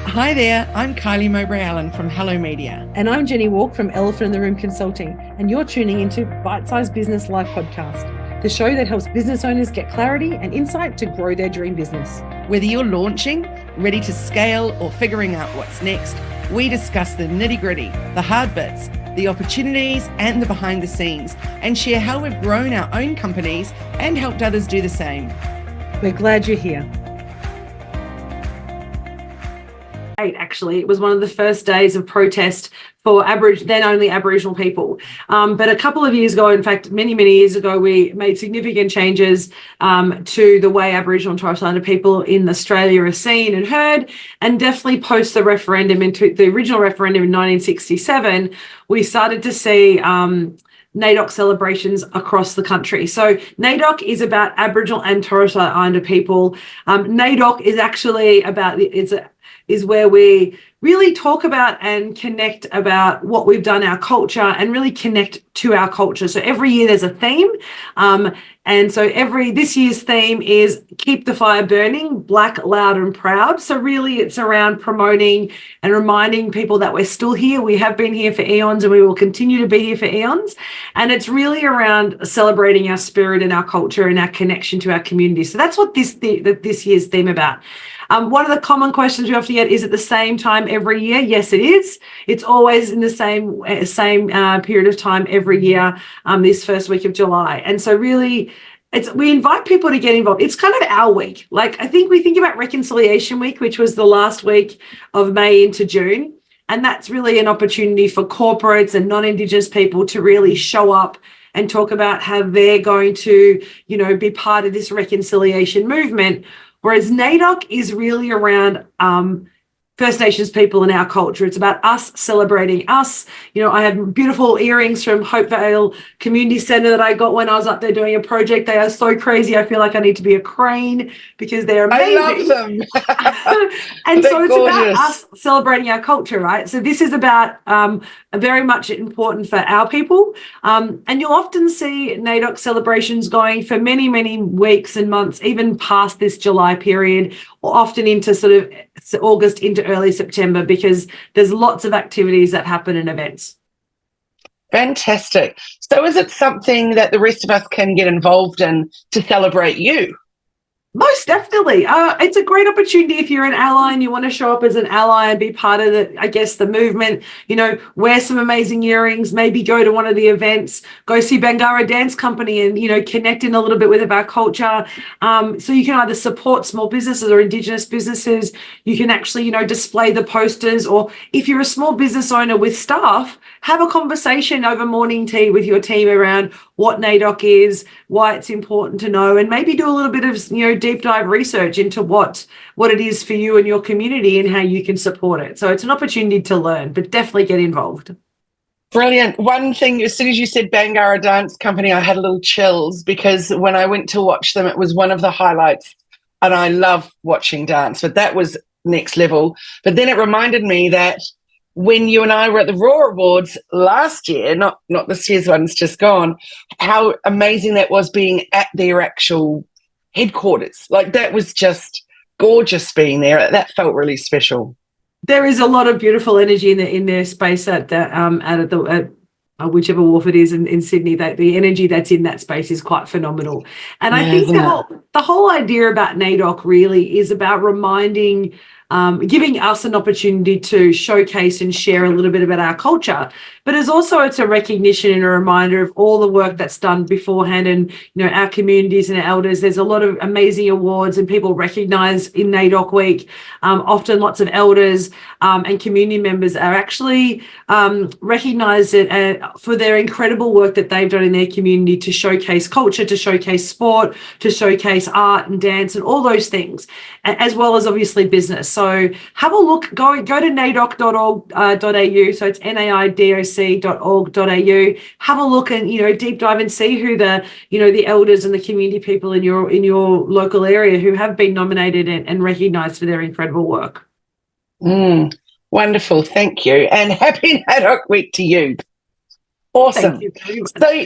Hi there, I'm Kylie Mowbray-Allen from Hello Media. And I'm Jenny Walk from Elephant in the Room Consulting, and you're tuning into Bite-Sized Business Life Podcast, the show that helps business owners get clarity and insight to grow their dream business. Whether you're launching, ready to scale, or figuring out what's next, we discuss the nitty-gritty, the hard bits, the opportunities, and the behind the scenes, and share how we've grown our own companies and helped others do the same. We're glad you're here. Actually, it was one of the first days of protest for then only Aboriginal people. But a couple of years ago, in fact, many years ago, we made significant changes to the way Aboriginal and Torres Strait Islander people in Australia are seen and heard, and definitely post the referendum, into the original referendum in 1967, we started to see NAIDOC celebrations across the country. So NAIDOC is about Aboriginal and Torres Strait Islander people. NAIDOC is actually about, is where we really talk about and connect about what we've done, our culture, and really connect to our culture. So every year there's a theme. And so this year's theme is Keep the Fire Burning, Black, Loud and Proud. So really it's around promoting and reminding people that we're still here. We have been here for eons and we will continue to be here for eons. And it's really around celebrating our spirit and our culture and our connection to our community. So that's what this year's theme about. One of the common questions we often get, is it the same time every year? Yes, it is. It's always in the same period of time every year, this first week of July. And so really, we invite people to get involved. It's kind of our week. Like, I think we think about Reconciliation Week, which was the last week of May into June. And that's really an opportunity for corporates and non-Indigenous people to really show up and talk about how they're going to, be part of this reconciliation movement. Whereas NAIDOC is really around First Nations people and our culture. It's about us celebrating us. I have beautiful earrings from Hopevale Community Centre that I got when I was up there doing a project. They are so crazy. I feel like I need to be a crane because they're amazing. I love them. And so it's gorgeous. About us celebrating our culture, right? So this is about very much important for our people. And you'll often see NAIDOC celebrations going for many weeks and months, even past this July period, or often into sort of August into early September, because there's lots of activities that happen and events. Fantastic. So is it something that the rest of us can get involved in to celebrate you? Most definitely. It's a great opportunity if you're an ally and you want to show up as an ally and be part of the movement, wear some amazing earrings, maybe go to one of the events, go see Bangarra Dance Company and, connect in a little bit with our culture. So you can either support small businesses or Indigenous businesses. You can actually, display the posters, or if you're a small business owner with staff, have a conversation over morning tea with your team around what NAIDOC is, why it's important to know, and maybe do a little bit of, deep dive research into what it is for you and your community and how you can support it. So it's an opportunity to learn, but definitely get involved. Brilliant. One thing, as soon as you said Bangarra Dance Company, I had a little chills, because when I went to watch them, it was one of the highlights, and I love watching dance, but that was next level. But then it reminded me that when you and I were at the Raw Awards last year, not this year's one's just gone, how amazing that was, being at their actual headquarters. Like, that was just gorgeous being there. That felt really special. There is a lot of beautiful energy in their space at whichever wharf it is in Sydney. That the energy that's in that space is quite phenomenal. And I think the whole idea about NAIDOC really is about reminding, giving us an opportunity to showcase and share a little bit about our culture, but it's a recognition and a reminder of all the work that's done beforehand, and our communities and our elders. There's a lot of amazing awards and people recognise in NAIDOC Week. Often lots of elders and community members are actually recognised for their incredible work that they've done in their community to showcase culture, to showcase sport, to showcase art and dance and all those things, as well as obviously business. So have a look, go to naidoc.org.au. So it's naidoc.org.au. Have a look and, deep dive and see who the elders and the community people in your local area who have been nominated and recognised for their incredible work. Wonderful. Thank you. And happy NAIDOC Week to you. Awesome. Thank you. So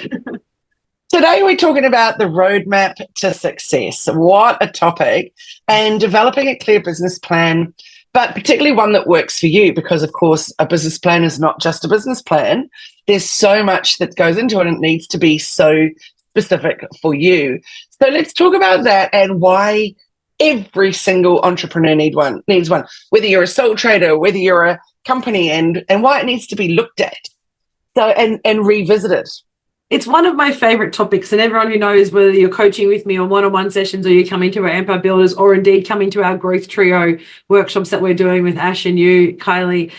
today we're talking about the roadmap to success. What a topic. And developing a clear business plan but particularly one that works for you, because of course a business plan is not just a business plan. There's so much that goes into it, and it needs to be so specific for you. So let's talk about that and why every single entrepreneur needs one, whether you're a sole trader, whether you're a company, and why it needs to be looked at. So and revisited. It's one of my favorite topics, and everyone who knows, whether you're coaching with me on one-on-one sessions or you're coming to our Empire Builders, or indeed coming to our Growth Trio workshops that we're doing with Ash and you, Kylie,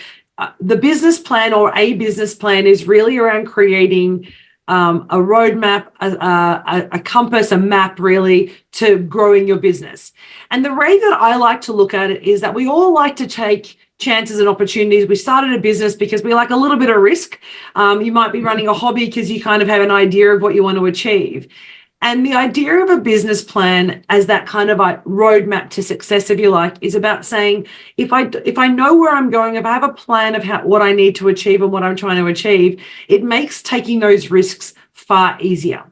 the business plan or a business plan is really around creating a roadmap, a compass, a map really to growing your business. And the way that I like to look at it is that we all like to take chances and opportunities. We started a business because we like a little bit of risk. You might be running a hobby because you kind of have an idea of what you want to achieve. And the idea of a business plan as that kind of a roadmap to success, if you like, is about saying, if I know where I'm going, if I have a plan of what I need to achieve and what I'm trying to achieve, it makes taking those risks far easier.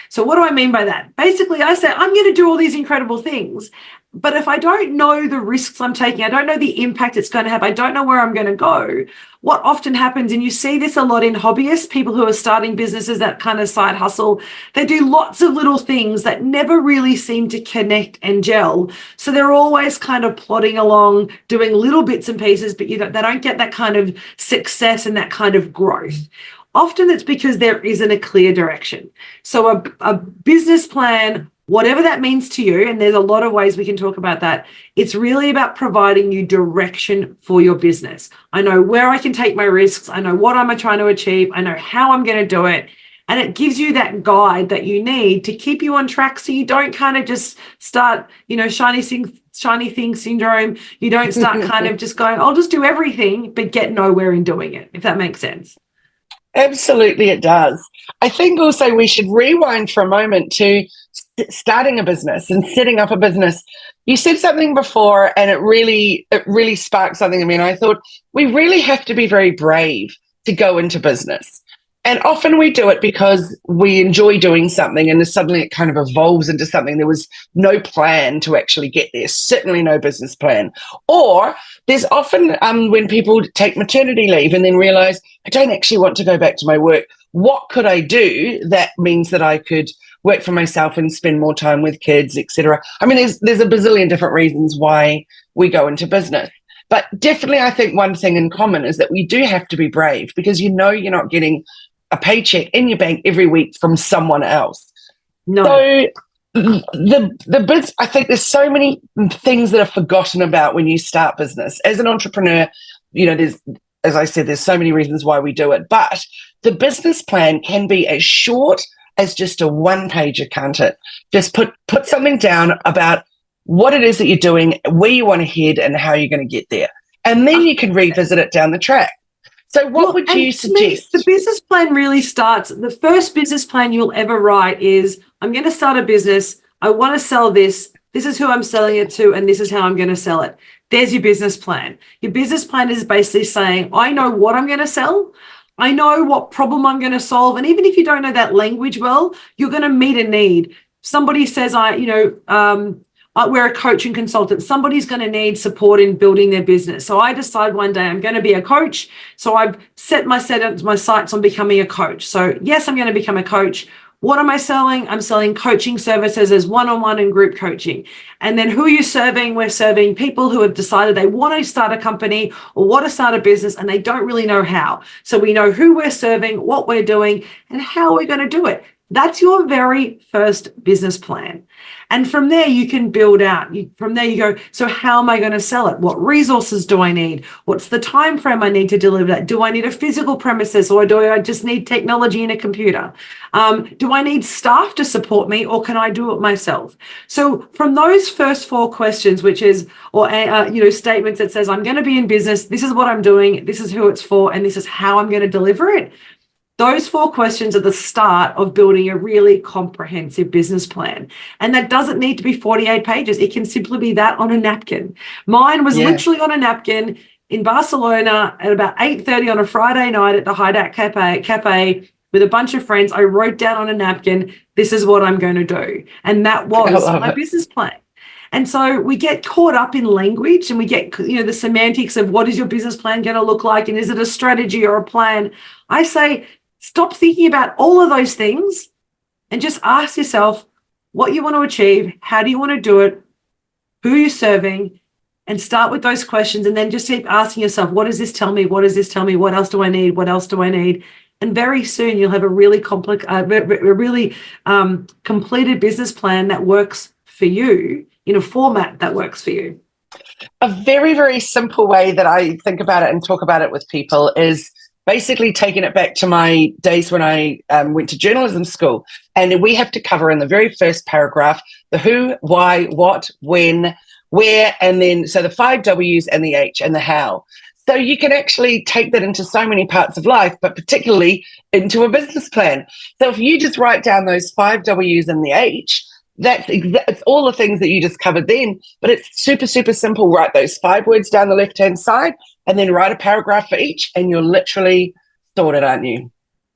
So what do I mean by that? Basically, I say, I'm going to do all these incredible things. But if I don't know the risks I'm taking, I don't know the impact it's going to have, I don't know where I'm going to go, what often happens, and you see this a lot in hobbyists, people who are starting businesses, that kind of side hustle, they do lots of little things that never really seem to connect and gel. So they're always kind of plodding along, doing little bits and pieces, but they don't get that kind of success and that kind of growth. Often it's because there isn't a clear direction. So a business plan, whatever that means to you, and there's a lot of ways we can talk about that, it's really about providing you direction for your business. I know where I can take my risks. I know what I'm trying to achieve. I know how I'm going to do it. And it gives you that guide that you need to keep you on track, so you don't kind of just start, shiny thing syndrome. You don't start kind of just going, I'll just do everything, but get nowhere in doing it, if that makes sense. Absolutely, it does. I think also we should rewind for a moment to starting a business and setting up a business. You said something before, and it really sparked something in me. And I thought we really have to be very brave to go into business. And often we do it because we enjoy doing something, and then suddenly it kind of evolves into something. There was no plan to actually get there, certainly no business plan. Or there's often when people take maternity leave and then realize, I don't actually want to go back to my work. What could I do that means that I could work for myself and spend more time with kids, etc.? I mean, there's a bazillion different reasons why we go into business. But definitely, I think one thing in common is that we do have to be brave, because you're not getting a paycheck in your bank every week from someone else. No. So I think there's so many things that are forgotten about when you start business. As an entrepreneur, there's, as I said, there's so many reasons why we do it. But the business plan can be as short as just a one-pager, can't it? Just put something down about what it is that you're doing, where you want to head, and how you're going to get there. And then you can revisit it down the track. So what would you suggest? The business plan really starts, the first business plan you'll ever write is, I'm going to start a business. I want to sell this. This is who I'm selling it to, and this is how I'm going to sell it. There's your business plan. Your business plan is basically saying, I know what I'm going to sell. I know what problem I'm going to solve. And even if you don't know that language well, you're going to meet a need. Somebody says, we're a coach and consultant. Somebody's going to need support in building their business. So I decide one day I'm going to be a coach. So I've set my sights on becoming a coach. So yes, I'm going to become a coach. What am I selling? I'm selling coaching services as one-on-one and group coaching. And then who are you serving? We're serving people who have decided they want to start a company or want to start a business, and they don't really know how. So we know who we're serving, what we're doing, and how we're going to do it. That's your very first business plan. And from there, you can build out. From there, you go, so how am I going to sell it? What resources do I need? What's the time frame I need to deliver that? Do I need a physical premises, or do I just need technology and a computer? Do I need staff to support me, or can I do it myself? So from those first four questions, which is, statements that says, I'm going to be in business, this is what I'm doing, this is who it's for, and this is how I'm going to deliver it. Those four questions are the start of building a really comprehensive business plan. And that doesn't need to be 48 pages. It can simply be that on a napkin. Mine was literally on a napkin in Barcelona at about 8:30 on a Friday night at the Hideout Cafe with a bunch of friends. I wrote down on a napkin, this is what I'm going to do. And that was my business plan. And so we get caught up in language, and we get, the semantics of what is your business plan going to look like, and is it a strategy or a plan? I say, stop thinking about all of those things and just ask yourself what you want to achieve, how do you want to do it, who are you serving, and start with those questions, and then just keep asking yourself, what does this tell me? What does this tell me? What else do I need? What else do I need? And very soon you'll have a really complex, completed business plan that works for you in a format that works for you. A very, very simple way that I think about it and talk about it with people is basically taking it back to my days when I went to journalism school. And we have to cover in the very first paragraph the who, why, what, when, where, and then so the 5 W's and the H and the how. So you can actually take that into so many parts of life, but particularly into a business plan. So if you just write down those 5 W's and the H, it's all the things that you just covered then, but it's super, super simple. Write those 5 words down the left-hand side and then write a paragraph for each, and you're literally sorted, aren't you?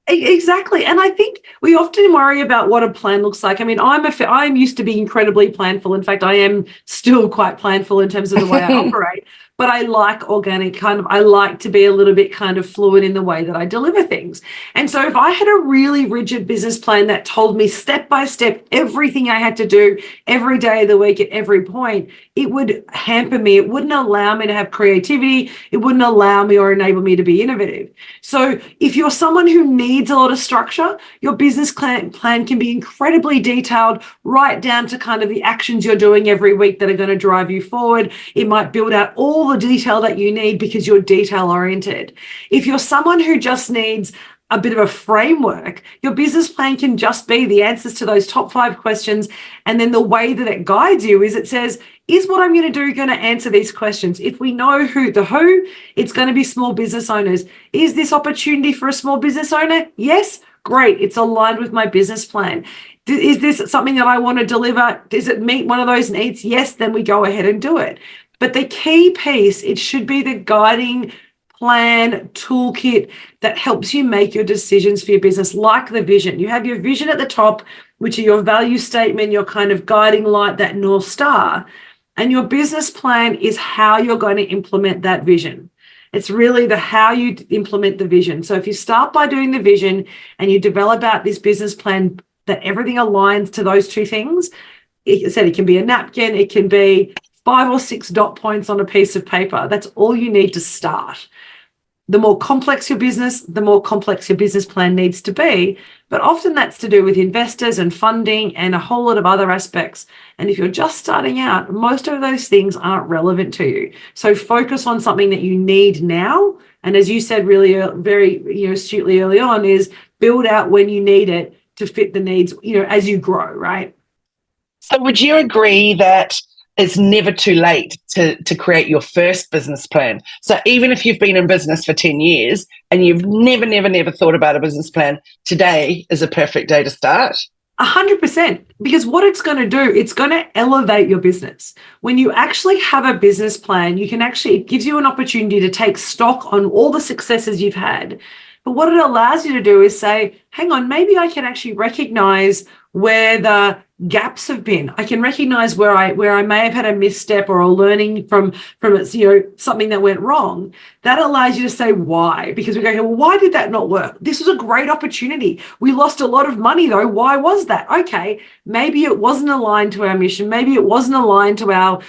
Exactly. And I think we often worry about what a plan looks like. I mean, I'm used to being incredibly planful. In fact, I am still quite planful in terms of the way I operate. But I like organic I like to be a little bit kind of fluid in the way that I deliver things. And so if I had a really rigid business plan that told me step by step everything I had to do every day of the week at every point, it would hamper me. It wouldn't allow me to have creativity. It wouldn't allow me or enable me to be innovative. So if you're someone who needs a lot of structure, your business plan can be incredibly detailed, right down to kind of the actions you're doing every week that are going to drive you forward. It might build out all the detail that you need because you're detail oriented. If you're someone who just needs a bit of a framework, your business plan can just be the answers to those top 5 questions. And then the way that it guides you is it says, is what I'm going to do going to answer these questions? If we know who, it's going to be small business owners. Is this opportunity for a small business owner? Yes. Great. It's aligned with my business plan. Is this something that I want to deliver? Does it meet one of those needs? Yes. Then we go ahead and do it. But the key piece, it should be the guiding plan toolkit that helps you make your decisions for your business, like the vision. You have your vision at the top, which are your value statement, your kind of guiding light, that North Star. And your business plan is how you're going to implement that vision. It's really the how you implement the vision. So if you start by doing the vision and you develop out this business plan that everything aligns to those 2 things, it can be a napkin, it can be 5 or 6 dot points on a piece of paper. That's all you need to start. The more complex your business, the more complex your business plan needs to be. But often that's to do with investors and funding and a whole lot of other aspects. And if you're just starting out, most of those things aren't relevant to you. So focus on something that you need now. And as you said really very astutely early on, is build out when you need it to fit the needs, as you grow, right? So would you agree that it's never too late to create your first business plan? So even if you've been in business for 10 years and you've never thought about a business plan, today is a perfect day to start. 100%, because what it's going to do, it's going to elevate your business. When you actually have a business plan, it gives you an opportunity to take stock on all the successes you've had. But what it allows you to do is say, hang on, maybe I can actually recognize where the gaps have been. I can recognize where I may have had a misstep or a learning from it, something that went wrong. That allows you to say why, because we go, well, why did that not work? This was a great opportunity. We lost a lot of money though. Why was that? Okay, maybe it wasn't aligned to our mission. Maybe it wasn't aligned to our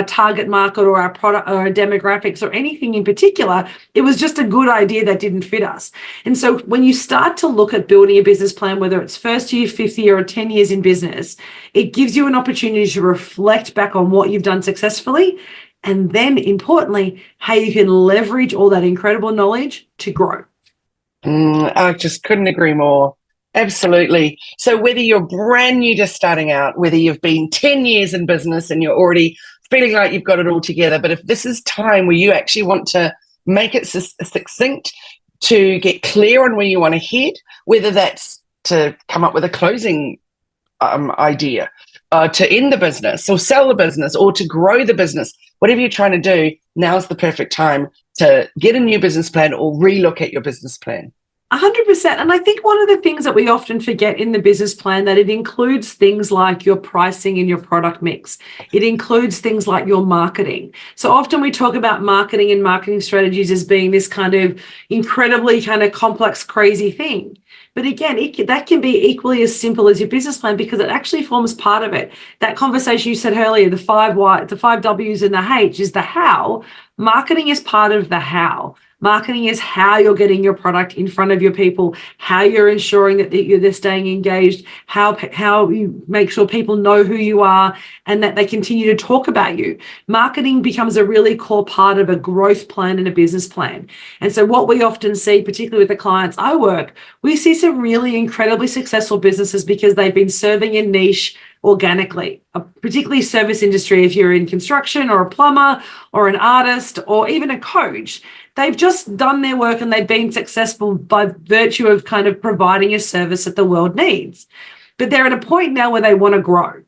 target market or our product or our demographics or anything in particular. It was just a good idea that didn't fit us. And so when you start to look at building a business plan, whether it's first year, 5th year, or 10 years in business, it gives you an opportunity to reflect back on what you've done successfully, and then importantly, how you can leverage all that incredible knowledge to grow. I just couldn't agree more. Absolutely. So whether you're brand new just starting out, whether you've been 10 years in business and you're already feeling like you've got it all together, but if this is time where you actually want to make it succinct, to get clear on where you want to head, whether that's to come up with a closing idea, to end the business or sell the business or to grow the business, whatever you're trying to do, now's the perfect time to get a new business plan or relook at your business plan. 100%. And I think one of the things that we often forget in the business plan, that it includes things like your pricing and your product mix. It includes things like your marketing. So often we talk about marketing and marketing strategies as being this kind of incredibly kind of complex, crazy thing. But again, that can be equally as simple as your business plan, because it actually forms part of it. That conversation you said earlier, the five W's and the H is the how. Marketing is part of the how. Marketing is how you're getting your product in front of your people, how you're ensuring that they're staying engaged, how you make sure people know who you are and that they continue to talk about you. Marketing becomes a really core part of a growth plan and a business plan. And so what we often see, particularly with the clients I work, we see some really incredibly successful businesses because they've been serving a niche organically, particularly service industry. If you're in construction or a plumber or an artist or even a coach, they've just done their work and they've been successful by virtue of kind of providing a service that the world needs. But they're at a point now where they want to grow.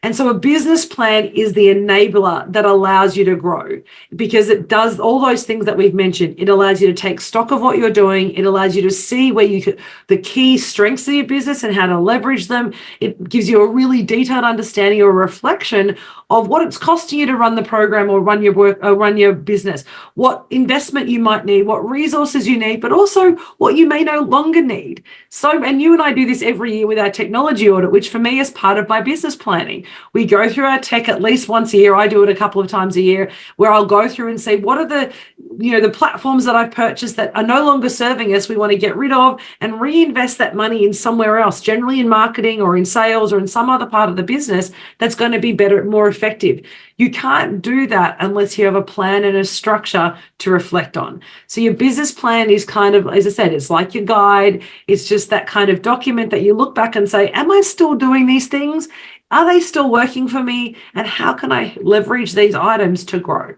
And so a business plan is the enabler that allows you to grow, because it does all those things that we've mentioned. It allows you to take stock of what you're doing. It allows you to see where the key strengths of your business and how to leverage them. It gives you a really detailed understanding or reflection of what it's costing you to run the program or run your work or run your business, what investment you might need, what resources you need, but also what you may no longer need. So, and you and I do this every year with our technology audit, which for me is part of my business planning. We go through our tech at least once a year. I do it a couple of times a year, where I'll go through and say, what are the platforms that I've purchased that are no longer serving us, we want to get rid of and reinvest that money in somewhere else, generally in marketing or in sales or in some other part of the business that's going to be better, more effective. You can't do that unless you have a plan and a structure to reflect on. So your business plan is kind of, as I said, it's like your guide. It's just that kind of document that you look back and say, am I still doing these things? Are they still working for me? And how can I leverage these items to grow?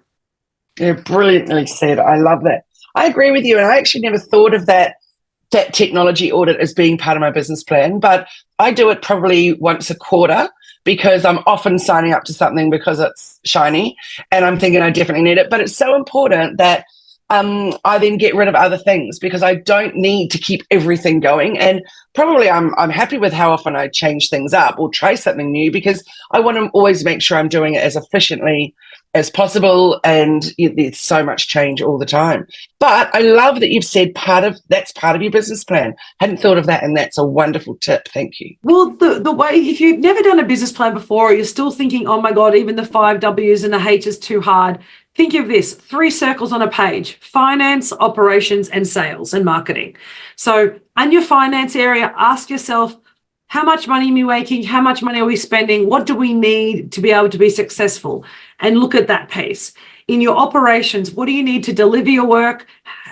Yeah, brilliantly said. I love that. I agree with you. And I actually never thought of that technology audit as being part of my business plan, but I do it probably once a quarter, because I'm often signing up to something because it's shiny and I'm thinking I definitely need it. But it's so important that I then get rid of other things, because I don't need to keep everything going. And probably I'm happy with how often I change things up or try something new, because I want to always make sure I'm doing it as efficiently as possible. And there's so much change all the time. But I love that you've said that's part of your business plan. Hadn't thought of that, and that's a wonderful tip. Thank you. Well, the way, if you've never done a business plan before, or you're still thinking, oh my God, even the 5 W's and the H is too hard, think of this: 3 circles on a page: finance, operations, and sales and marketing. So in your finance area, ask yourself, how much money are we making? How much money are we spending? What do we need to be able to be successful? And look at that piece. In your operations, what do you need to deliver your work?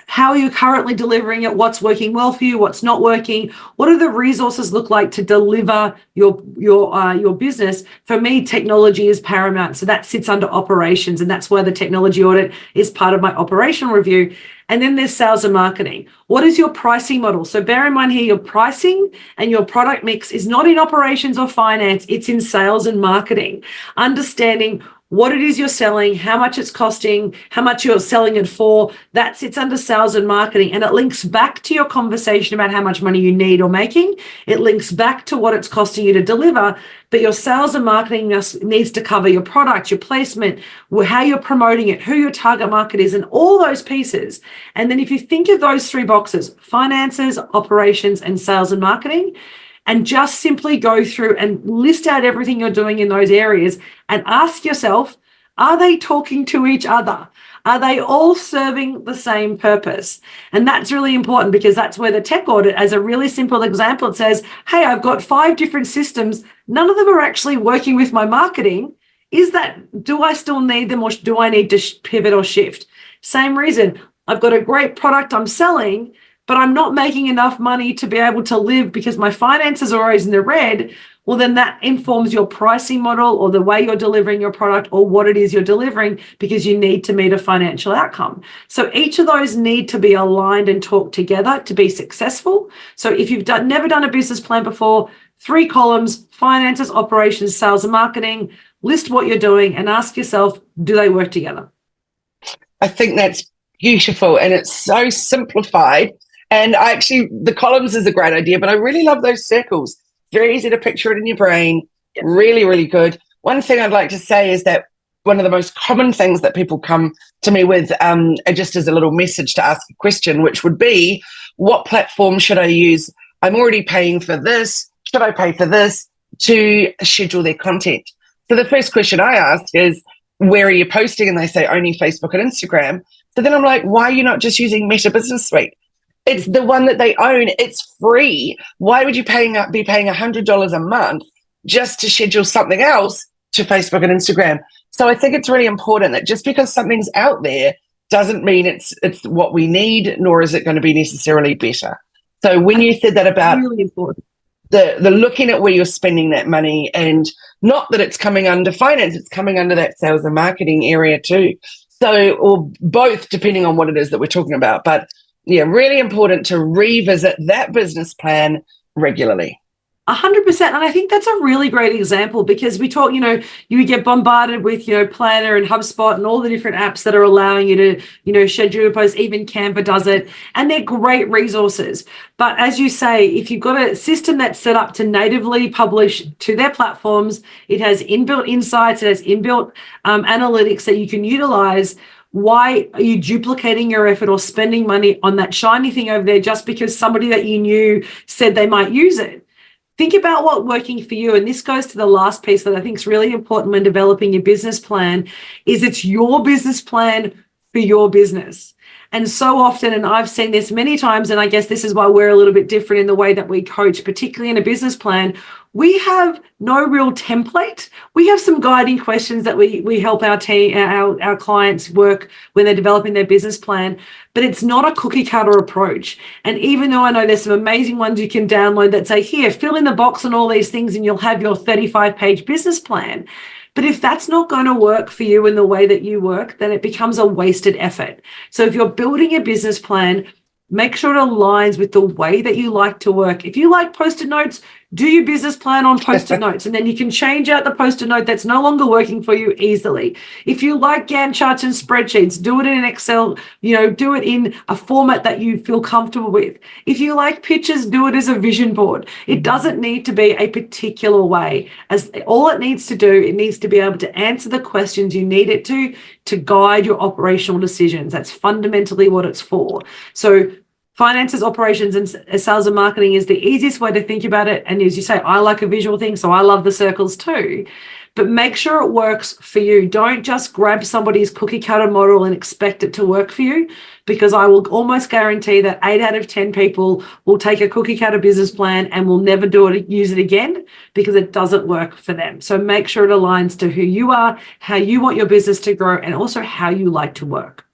How are you currently delivering it? What's working well for you? What's not working? What do the resources look like to deliver your business? For me, technology is paramount. So that sits under operations, and that's why the technology audit is part of my operational review. And then there's sales and marketing. What is your pricing model? So bear in mind here, your pricing and your product mix is not in operations or finance, it's in sales and marketing. Understanding what it is you're selling, how much it's costing, how much you're selling it for, that sits under sales and marketing. And it links back to your conversation about how much money you need or making. It links back to what it's costing you to deliver. But your sales and marketing needs to cover your product, your placement, how you're promoting it, who your target market is, and all those pieces. And then if you think of those 3 boxes, finances, operations, and sales and marketing, and just simply go through and list out everything you're doing in those areas and ask yourself, are they talking to each other? Are they all serving the same purpose? And that's really important, because that's where the tech audit, as a really simple example, it says, hey, I've got 5 different systems. None of them are actually working with my marketing. Do I still need them, or do I need to pivot or shift? Same reason. I've got a great product I'm selling, but I'm not making enough money to be able to live because my finances are always in the red. Well, then that informs your pricing model or the way you're delivering your product or what it is you're delivering, because you need to meet a financial outcome. So each of those need to be aligned and talk together to be successful. So if you've never done a business plan before, 3 columns: finances, operations, sales and marketing. List what you're doing and ask yourself, do they work together? I think that's beautiful, and it's so simplified. And the columns is a great idea, but I really love those circles. Very easy to picture it in your brain. Yes. Really, really good. One thing I'd like to say is that one of the most common things that people come to me with, just as a little message to ask a question, which would be, what platform should I use? I'm already paying for this. Should I pay for this to schedule their content? So the first question I ask is, where are you posting? And they say only Facebook and Instagram. So then I'm like, why are you not just using Meta Business Suite? It's the one that they own. It's free. Why would you be paying $100 a month just to schedule something else to Facebook and Instagram? So I think it's really important that just because something's out there doesn't mean it's what we need, nor is it going to be necessarily better. So when you said that about really important. the looking at where you're spending that money, and not that it's coming under finance, it's coming under that sales and marketing area too. So, or both, depending on what it is that we're talking about. But yeah, really important to revisit that business plan regularly. 100%. And I think that's a really great example, because we talk, you get bombarded with, Planner and HubSpot and all the different apps that are allowing you to, schedule your posts. Even Canva does it, and they're great resources. But as you say, if you've got a system that's set up to natively publish to their platforms, it has inbuilt insights, it has inbuilt analytics that you can utilize. Why are you duplicating your effort or spending money on that shiny thing over there just because somebody that you knew said they might use it? Think about what's working for you. And this goes to the last piece that I think is really important when developing your business plan, is it's your business plan for your business. And so often, and I've seen this many times, and I guess this is why we're a little bit different in the way that we coach, particularly in a business plan, we have no real template. We have some guiding questions that we help our team, our clients work when they're developing their business plan, but it's not a cookie cutter approach. And even though I know there's some amazing ones you can download that say, here, fill in the box on all these things and you'll have your 35-page business plan. But if that's not going to work for you in the way that you work, then it becomes a wasted effort. So if you're building a business plan, make sure it aligns with the way that you like to work. If you like Post-it notes, do your business plan on Post-it notes, and then you can change out the Post-it note that's no longer working for you easily. If you like Gantt charts and spreadsheets, do it in an Excel, do it in a format that you feel comfortable with. If you like pictures, do it as a vision board. It doesn't need to be a particular way. As all it needs to do, it needs to be able to answer the questions you need it to guide your operational decisions. That's fundamentally what it's for. So finances, operations, and sales and marketing is the easiest way to think about it. And as you say, I like a visual thing, so I love the circles too. But make sure it works for you. Don't just grab somebody's cookie cutter model and expect it to work for you, because I will almost guarantee that 8 out of 10 people will take a cookie cutter business plan and will never use it again because it doesn't work for them. So make sure it aligns to who you are, how you want your business to grow, and also how you like to work.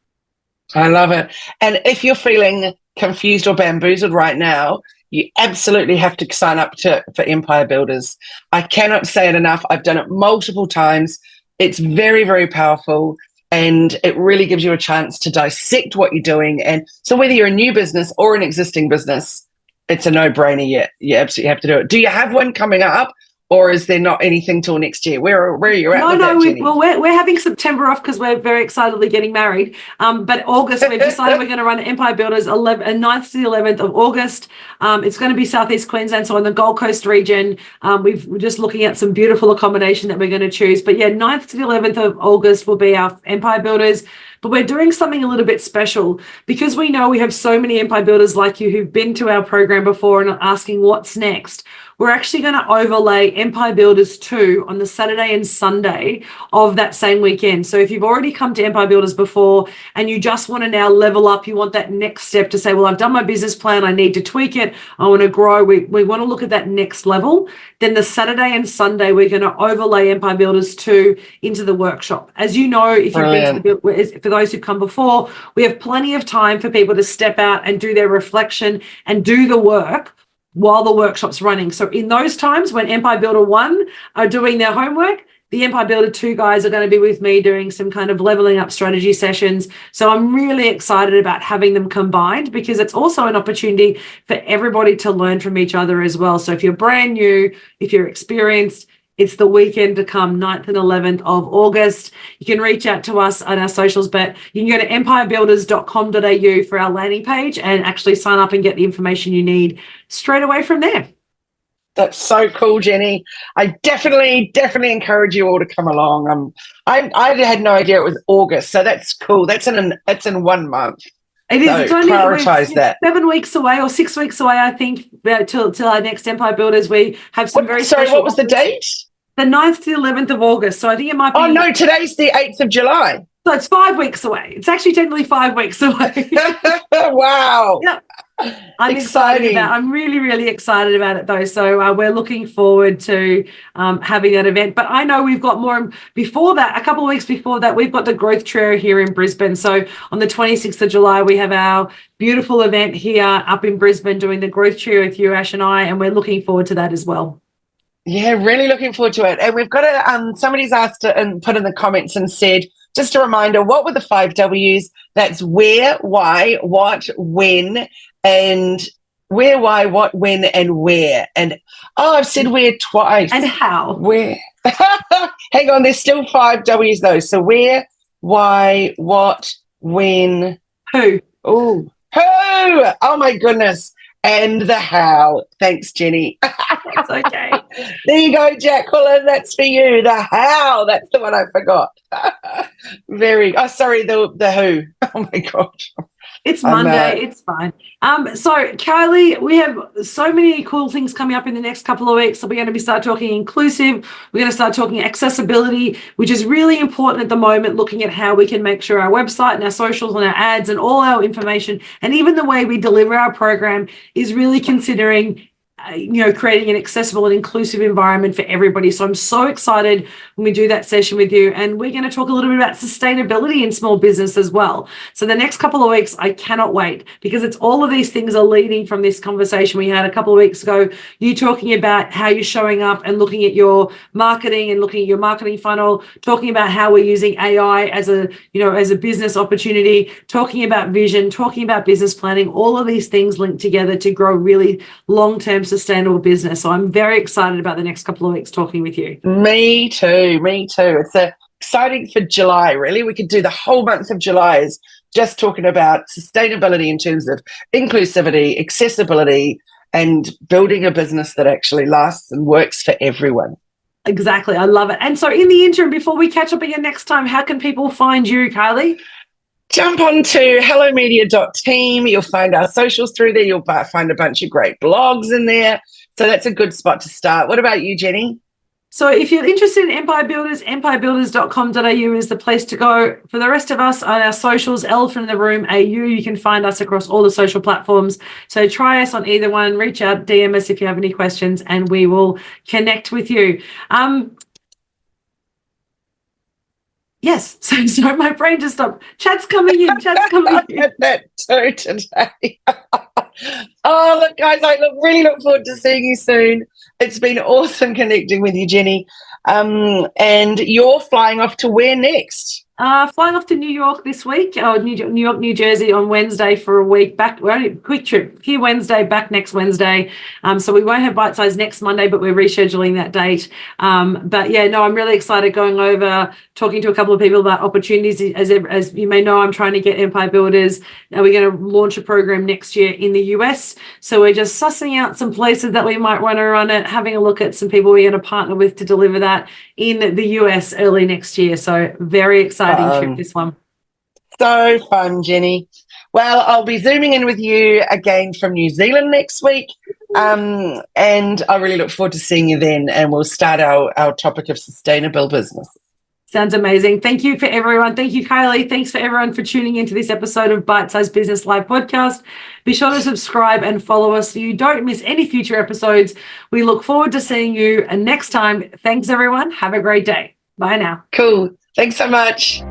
I love it. And if you're feeling confused or bamboozled right now, you absolutely have to sign up for Empire Builders. I cannot say it enough. I've done it multiple times. It's very, very powerful, and it really gives you a chance to dissect what you're doing. And so whether you're a new business or an existing business, it's a no-brainer. You absolutely have to do it. Do you have one coming up? Or is there not anything till next year? Where are you at with that, Jenny? We're having September off because we're very excitedly getting married. But August, we've decided we're going to run Empire Builders 9th to the 11th of August. It's going to be Southeast Queensland, so in the Gold Coast region. We're just looking at some beautiful accommodation that we're going to choose. But yeah, 9th to the 11th of August will be our Empire Builders. But we're doing something a little bit special because we know we have so many Empire Builders like you who've been to our program before and are asking what's next. We're actually going to overlay Empire Builders 2 on the Saturday and Sunday of that same weekend. So if you've already come to Empire Builders before and you just want to now level up, you want that next step to say, well, I've done my business plan, I need to tweak it, I want to grow, we want to look at that next level, then the Saturday and Sunday, we're going to overlay Empire Builders 2 into the workshop. As you know, if you've been to for those who've come before, we have plenty of time for people to step out and do their reflection and do the work while the workshop's running. So in those times when Empire Builder 1 are doing their homework, the Empire Builder 2 guys are going to be with me doing some kind of leveling up strategy sessions. So I'm really excited about having them combined because it's also an opportunity for everybody to learn from each other as well. So if you're brand new, if you're experienced, It's the weekend to come, 9th and 11th of August. You can reach out to us on our socials, but you can go to empirebuilders.com.au for our landing page and actually sign up and get the information you need straight away from there. That's so cool, Jenny. I definitely encourage you all to come along. I had no idea it was August, so that's cool. That's in 1 month. It is. So It's only prioritize that. 7 weeks away or 6 weeks away, I think, till our next Empire Builders. We have some very Sorry, special what was the offers. date? The 9th to the 11th of August. So I think it might be. Oh, no, today's the 8th of July. So it's 5 weeks away. It's actually technically 5 weeks away. Wow. Yeah. I'm Exciting. excited about. I'm really, really excited about it though. So we're looking forward to having that event. But I know we've got more before that. A couple of weeks before that, we've got the Growth Trio here in Brisbane. So on the 26th of July, we have our beautiful event here up in Brisbane doing the Growth Trio with you, Ash and I, and we're looking forward to that as well. Yeah, really looking forward to it. And we've got to. Somebody's asked it and put in the comments and said, just a reminder, what were the 5 W's? That's where, why, what, when, and where, why, what, when, and where. And I've said where twice. And how. Where? Hang on, there's still 5 W's though. So where, why, what, when, Who. Oh, who? Oh my goodness. And the how. Thanks, Jenny. It's okay. There you go, Jacqueline. That's for you. The how. That's the one I forgot. Sorry, the who. Oh my gosh. It's Monday. It's fine. So Kylie, we have so many cool things coming up in the next couple of weeks. So we're going to start talking inclusive. We're going to start talking accessibility, which is really important at the moment, looking at how we can make sure our website and our socials and our ads and all our information and even the way we deliver our program is really considering creating an accessible and inclusive environment for everybody. So I'm so excited when we do that session with you. And we're going to talk a little bit about sustainability in small business as well. So the next couple of weeks, I cannot wait because it's all of these things are leading from this conversation we had a couple of weeks ago. You talking about how you're showing up and looking at your marketing and looking at your marketing funnel, talking about how we're using AI as a business opportunity, talking about vision, talking about business planning, all of these things linked together to grow really long-term sustainable business. So I'm very excited about the next couple of weeks talking with you. Me too. It's exciting for July, really. We could do the whole month of July is just talking about sustainability in terms of inclusivity, accessibility, and building a business that actually lasts and works for everyone. Exactly. I love it. And so in the interim, before we catch up again next time, how can people find you, Kylie? Jump on to hellomedia.team. You'll find our socials through there. You'll find a bunch of great blogs in there. So that's a good spot to start. What about you, Jenny? So if you're interested in Empire Builders, empirebuilders.com.au is the place to go. For the rest of us on our socials, Elephant in the Room AU, you can find us across all the social platforms. So try us on either one. Reach out, DM us if you have any questions, and we will connect with you. Yes, so my brain just stopped. Chat's coming in. That too today. Oh, look, guys, I really look forward to seeing you soon. It's been awesome connecting with you, Jenny. And you're flying off to where next? Flying off to New York this week, New York, New Jersey on Wednesday for a week. Back, we're only a quick trip here Wednesday, back next Wednesday. So we won't have Bite Size next Monday, but we're rescheduling that date. But yeah, no, I'm really excited going over, talking to a couple of people about opportunities. As you may know, I'm trying to get Empire Builders. We're going to launch a program next year in the US. So we're just sussing out some places that we might want to run it, having a look at some people we're going to partner with to deliver that in the US early next year. So very exciting trip, this one. So fun, Jenny. Well, I'll be zooming in with you again from New Zealand next week. And I really look forward to seeing you then. And we'll start our topic of sustainable business. Sounds amazing. Thank you for everyone. Thank you, Kylie. Thanks for everyone for tuning into this episode of Bite Size Business Live podcast. Be sure to subscribe and follow us so you don't miss any future episodes. We look forward to seeing you next time. Thanks, everyone. Have a great day. Bye now. Cool. Thanks so much.